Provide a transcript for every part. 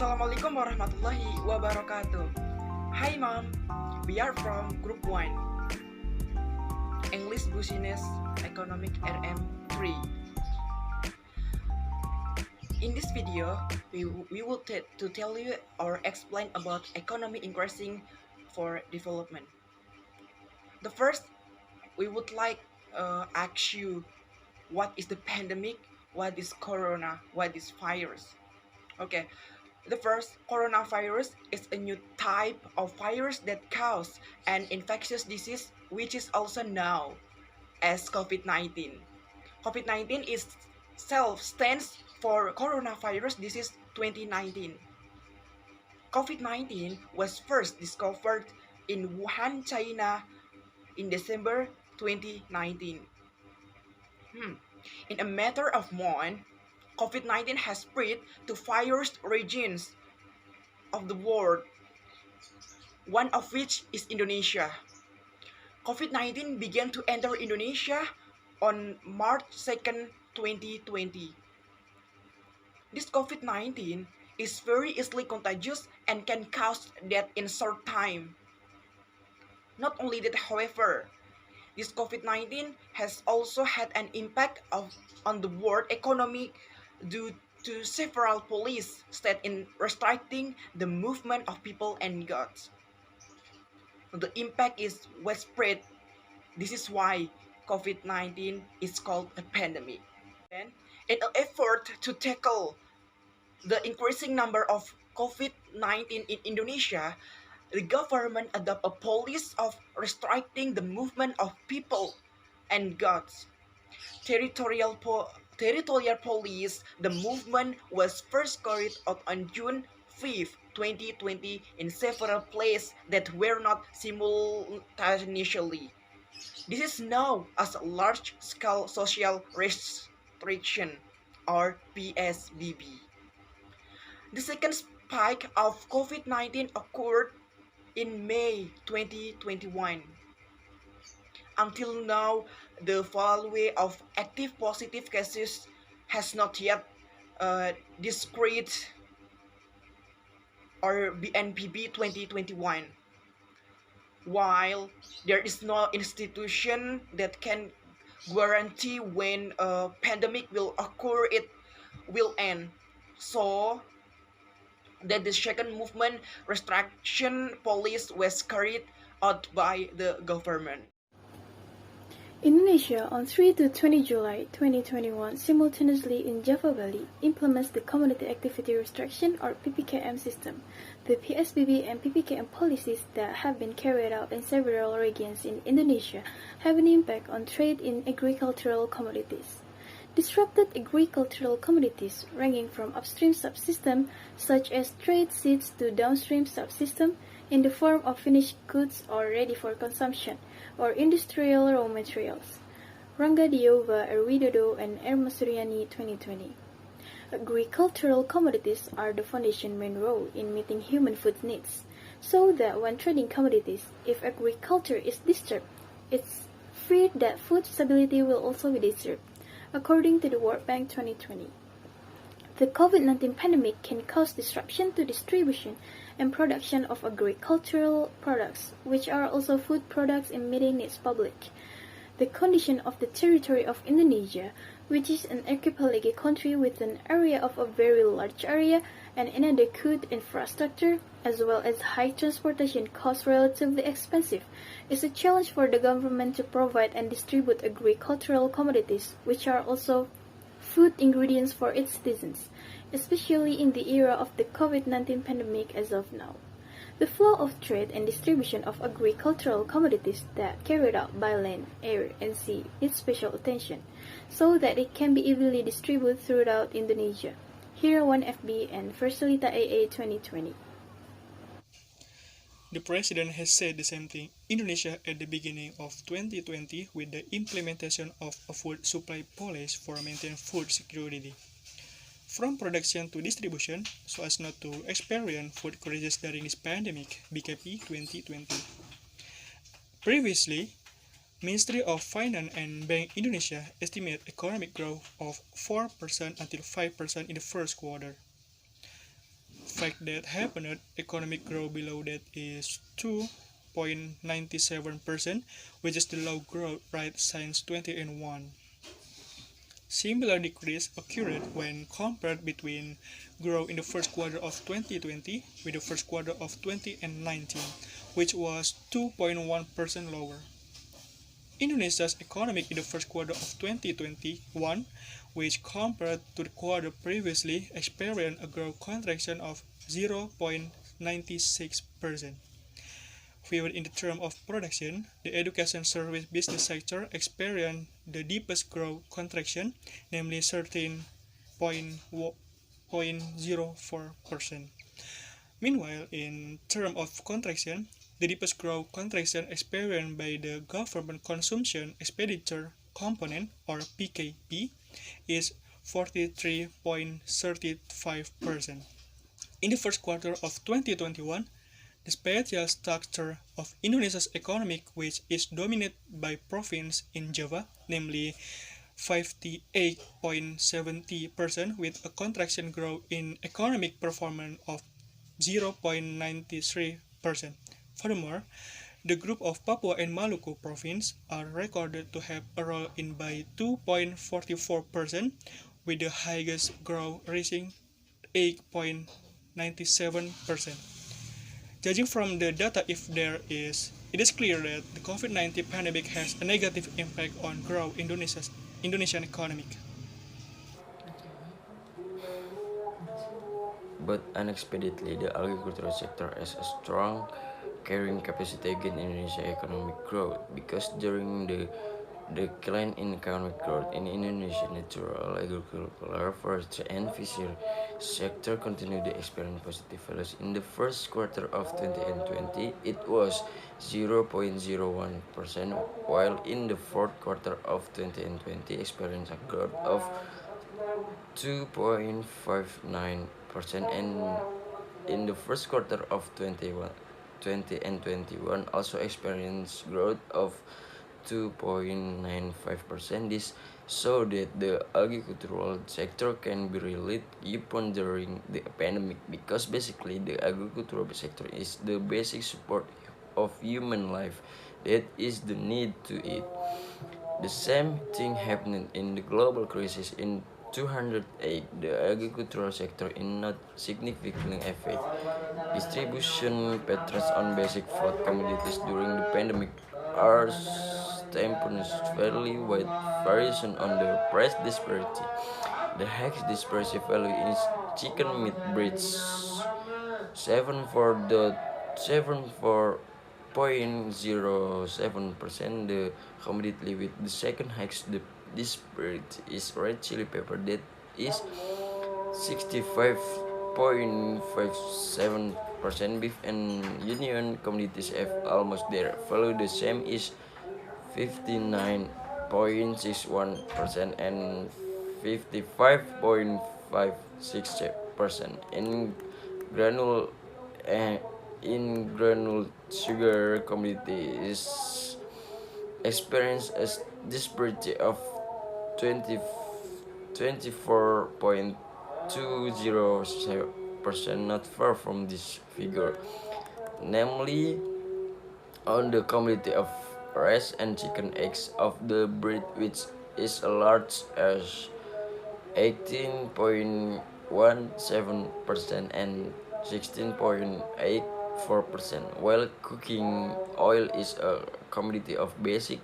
Assalamualaikum warahmatullahi wabarakatuh. Hi Mom, we are from Group 1, English Business Economic RM3. In this video, we will tell you or explain about economy increasing for development. The first, we would like ask you, what is the pandemic? What is corona? What is virus? Okay, the first, coronavirus is a new type of virus that causes an infectious disease, which is also known as COVID-19. COVID-19 stands for Coronavirus Disease 2019. COVID-19 was first discovered in Wuhan, China in December 2019. In a matter of months, COVID-19 has spread to various regions of the world, one of which is Indonesia. COVID-19 began to enter Indonesia on March 2nd, 2020. This COVID-19 is very easily contagious and can cause death in short time. Not only that, however, this COVID-19 has also had an impact on the world economy due to several policies state in restricting the movement of people and goods. The impact is widespread. This is why COVID-19 is called a pandemic. And in an effort to tackle the increasing number of COVID-19 in Indonesia, the government adopted a policy of restricting the movement of people and goods. Territorial police, the movement was first carried out on June 5th, 2020 in several places that were not simultaneously. This is known as large-scale social restriction, or PSBB. The second spike of COVID-19 occurred in May 2021. Until now, the value of active positive cases has not yet decreased, or BNPB 2021. While there is no institution that can guarantee when a pandemic will occur, it will end. So that the second movement restriction policy was carried out by the government. Indonesia, on 3 to 20 July 2021, simultaneously in Java Bali, implements the Community Activity Restriction or PPKM system. The PSBB and PPKM policies that have been carried out in several regions in Indonesia have an impact on trade in agricultural commodities. Disrupted agricultural commodities ranging from upstream subsystem such as trade seeds to downstream subsystem in the form of finished goods or ready for consumption or industrial raw materials. Rangga Diyova, Erwidodo, and Ermasuriani 2020. Agricultural commodities are the foundation main role in meeting human food needs, so that when trading commodities, if agriculture is disturbed, it's feared that food stability will also be disturbed, according to the World Bank 2020. The COVID-19 pandemic can cause disruption to distribution and production of agricultural products, which are also food products in meeting its public. The condition of the territory of Indonesia, which is an archipelagic country with an area of a very large area and inadequate infrastructure, as well as high transportation costs relatively expensive, is a challenge for the government to provide and distribute agricultural commodities, which are also food ingredients for its citizens, especially in the era of the COVID-19 pandemic as of now. The flow of trade and distribution of agricultural commodities that carried out by land, air, and sea needs special attention, so that it can be evenly distributed throughout Indonesia. Here 1FB and Facilita AA 2020. The President has said the same thing Indonesia at the beginning of 2020 with the implementation of a food supply policy for maintaining food security, from production to distribution, so as not to experience food crisis during this pandemic, BKP 2020. Previously, Ministry of Finance and Bank Indonesia estimate economic growth of 4% until 5% in the first quarter. fact that happened, economic growth below that is 2.97%, which is the low growth rate since 2001. Similar decrease occurred when compared between growth in the first quarter of 2020 with the first quarter of 2019, which was 2.1% lower. Indonesia's economy in the first quarter of 2021, which compared to the quarter previously, experienced a growth contraction of 0.96%. Viewed in the term of production, the education service business sector experienced the deepest growth contraction, namely 13.04%. Meanwhile, in terms of contraction, the deepest growth contraction experienced by the government consumption expenditure component, or PKP, is 43.35%. In the first quarter of 2021, the spatial structure of Indonesia's economy, which is dominated by province in Java, namely 58.70%, with a contraction growth in economic performance of 0.93%. Furthermore, the group of Papua and Maluku province are recorded to have a role in by 2.44%, with the highest growth reaching 8.97%. Judging from the data, it is clear that the COVID-19 pandemic has a negative impact on growth Indonesian economy. But unexpectedly, the agricultural sector has a strong carrying capacity against Indonesia's economic growth, because during the decline in economic growth in Indonesia, natural, agricultural, forestry, and fishery sector continued to experience positive values. In the first quarter of 2020, it was 0.01%, while in the fourth quarter of 2020 experienced a growth of 2.59%, and in the first quarter of 2021 also experienced growth of 2.95%. This shows that the agricultural sector can be relied upon during the pandemic, because basically the agricultural sector is the basic support of human life, that is the need to eat. The same thing happened in the global crisis in 2008. The agricultural sector is not significantly affected. Distribution patterns on basic food commodities during the pandemic are fairly wide variation on the price disparity. The highest disparity value is chicken meat breeds 74.07%. The commodity with the second highest disparity is red chili pepper, that is 65.57%. Beef and union commodities have almost their value the same, is 59.61% and 55.56%. In granule sugar commodities experience a disparity of 24.20%, not far from this figure, namely on the commodity of rice and chicken eggs of the breed, which is a large as 18.17% and 16.84%, while cooking oil is a commodity of basic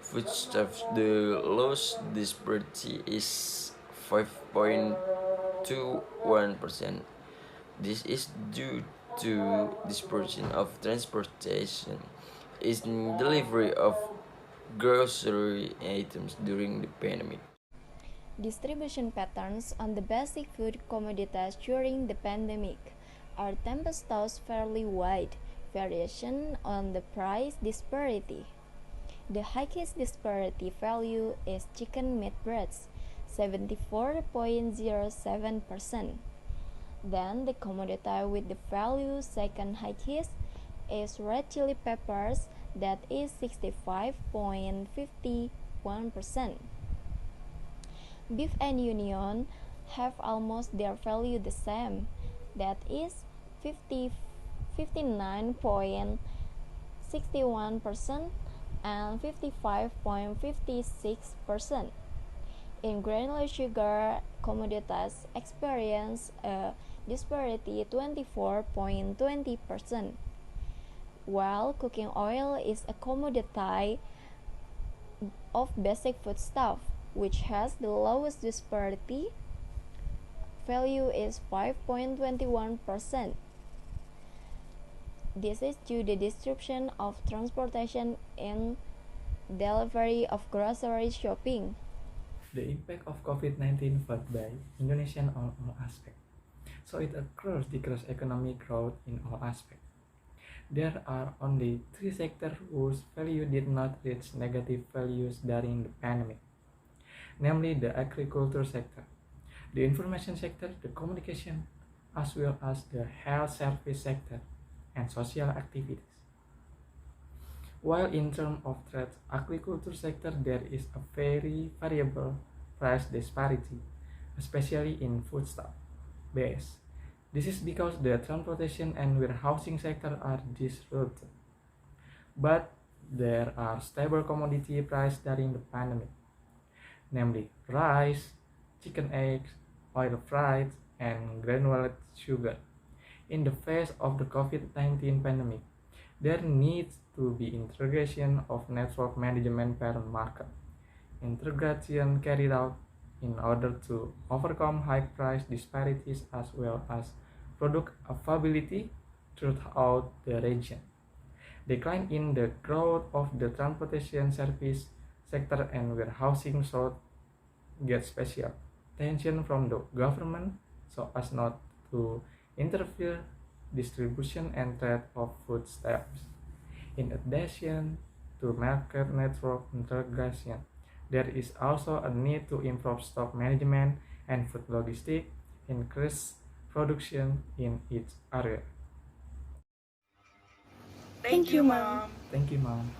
foodstuffs. The lowest disparity is 5.21%. This is due to dispersion of transportation in delivery of grocery items during the pandemic. Distribution patterns on the basic food commodities during the pandemic are thus fairly wide variation on the price disparity. The highest disparity value is chicken meat breads, 74.07%. Then the commodity with the value second highest is red chili peppers, that is 65.51%. Beef and union have almost their value the same. that is 59.61% and 55.56%. In granular sugar, commodities experience a disparity 24.20%, while cooking oil is a commodity of basic foodstuff, which has the lowest disparity value is 5.21%. This is due to the distribution of transportation and delivery of grocery shopping. The impact of COVID-19 felt by Indonesian on all aspects. So it occurs decrease economic growth in all aspects. There are only 3 sectors whose value did not reach negative values during the pandemic, namely the agriculture sector, the information sector, the communication, as well as the health service sector and social activities. While in terms of trade, agriculture sector there is a very variable price disparity, especially in foodstuff base. This is because the transportation and warehousing sector are disrupted. But there are stable commodity prices during the pandemic, namely rice, chicken eggs, oil freight, and granulated sugar. In the face of the COVID-19 pandemic, there needs to be integration of network management per market. Integration carried out in order to overcome high price disparities as well as product availability throughout the region. Decline in the growth of the transportation service sector and warehousing should get special attention from the government so as not to interfere distribution and trade of foodstuffs. In addition to market network integration, there is also a need to improve stock management and food logistics, increase production in each area. Thank you, Ma'am. Thank you, Mom.